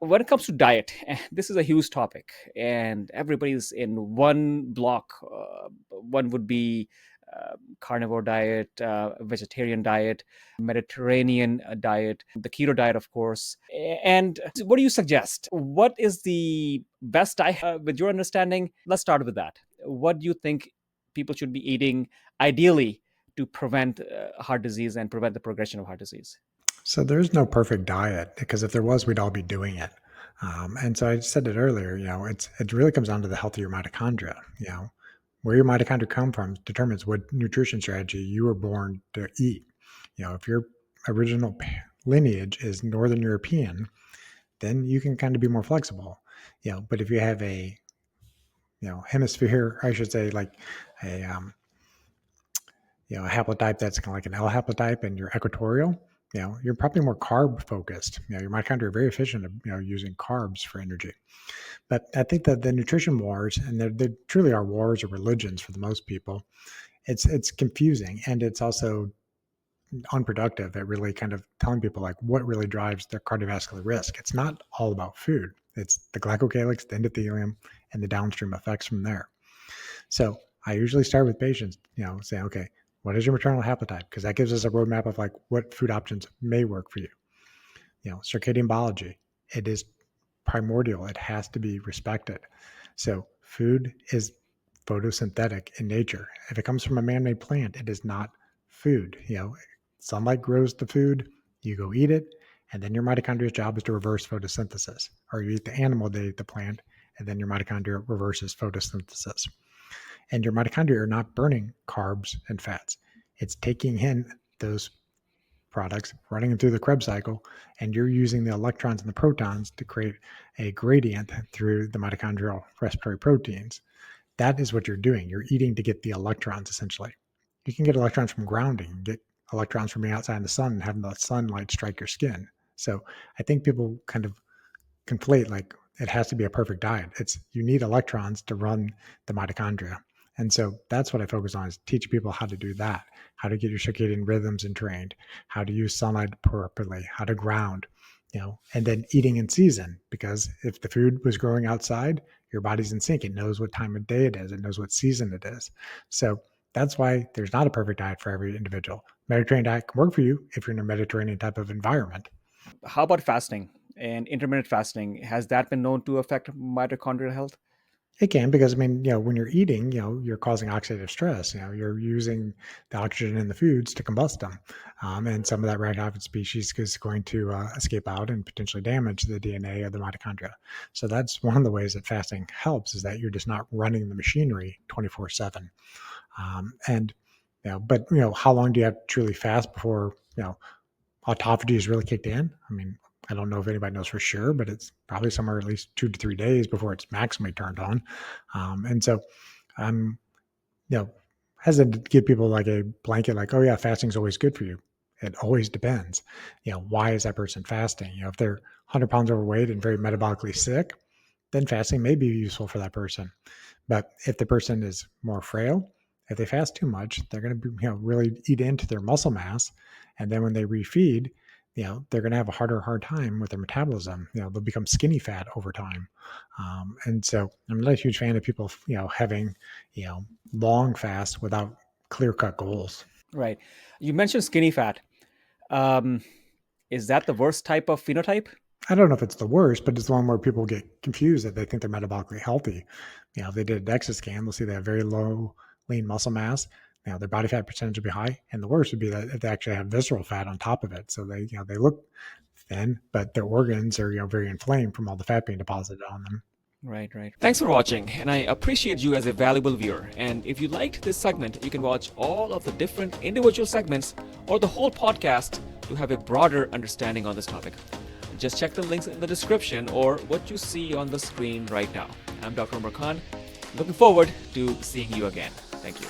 when it comes to diet, this is a huge topic, and everybody's in one block. One would be carnivore diet, vegetarian diet, Mediterranean diet, the keto diet, of course. And what do you suggest? What is the best diet with your understanding? Let's start with that. What do you think people should be eating ideally to prevent heart disease and prevent the progression of heart disease? So there's no perfect diet because if there was, we'd all be doing it. And so I said it earlier. It really comes down to the health of your mitochondria. Where your mitochondria come from determines what nutrition strategy you were born to eat. If your original lineage is Northern European, then you can kind of be more flexible. But if you have a hemisphere, I should say, like a a haplotype that's kind of like an L haplotype and you're equatorial, you're probably more carb focused. Your mitochondria are very efficient at, using carbs for energy. But I think that the nutrition wars, and they truly are wars or religions for the most people, it's confusing and it's also unproductive at really kind of telling people like what really drives their cardiovascular risk. It's not all about food. It's the glycocalyx, the endothelium, and the downstream effects from there. So I usually start with patients, saying, okay, what is your maternal haplotype? Because that gives us a roadmap of like what food options may work for you. Circadian biology, it is primordial. It has to be respected. So food is photosynthetic in nature. If it comes from a man-made plant, it is not food. Sunlight grows the food, you go eat it, and then your mitochondria's job is to reverse photosynthesis. Or you eat the animal, they eat the plant, and then your mitochondria reverses photosynthesis. And your mitochondria are not burning carbs and fats. It's taking in those products, running them through the Krebs cycle, and you're using the electrons and the protons to create a gradient through the mitochondrial respiratory proteins. That is what you're doing. You're eating to get the electrons, essentially. You can get electrons from grounding, get electrons from being outside in the sun and having the sunlight strike your skin. So I think people kind of conflate like it has to be a perfect diet. It's you need electrons to run the mitochondria. And so that's what I focus on is teach people how to do that, how to get your circadian rhythms entrained, how to use sunlight properly, how to ground, and then eating in season, because if the food was growing outside, your body's in sync. It knows what time of day it is. It knows what season it is. So that's why there's not a perfect diet for every individual. Mediterranean diet can work for you if you're in a Mediterranean type of environment. How about fasting and intermittent fasting? Has that been known to affect mitochondrial health? It can because when you're eating, you're causing oxidative stress. You're using the oxygen in the foods to combust them, and some of that radioactive species is going to escape out and potentially damage the DNA of the mitochondria. So that's one of the ways that fasting helps is that you're just not running the machinery 24/7. And but how long do you have to truly fast before autophagy is really kicked in? I mean, I don't know if anybody knows for sure, but it's probably somewhere at least 2 to 3 days before it's maximally turned on. And so I'm, you know, hesitant to give people like a blanket, like, oh yeah, fasting's always good for you. It always depends. Why is that person fasting? If they're 100 pounds overweight and very metabolically sick, then fasting may be useful for that person. But if the person is more frail, if they fast too much, they're going to be, really eat into their muscle mass. And then when they refeed, they're going to have a hard time with their metabolism. They'll become skinny fat over time. And so I'm not a huge fan of people, having, long fasts without clear cut goals. Right. You mentioned skinny fat. Um, is that the worst type of phenotype? I don't know if it's the worst, but it's the one where people get confused that they think they're metabolically healthy. If they did a DEXA scan, they'll see they have very low lean muscle mass. Their body fat percentage will be high, and the worst would be that if they actually have visceral fat on top of it. So they look thin, but their organs are very inflamed from all the fat being deposited on them. Right, right. Thanks for watching, and I appreciate you as a valuable viewer. And if you liked this segment, you can watch all of the different individual segments or the whole podcast to have a broader understanding on this topic. Just check the links in the description or what you see on the screen right now. I'm Dr. Umar Khan. Looking forward to seeing you again. Thank you.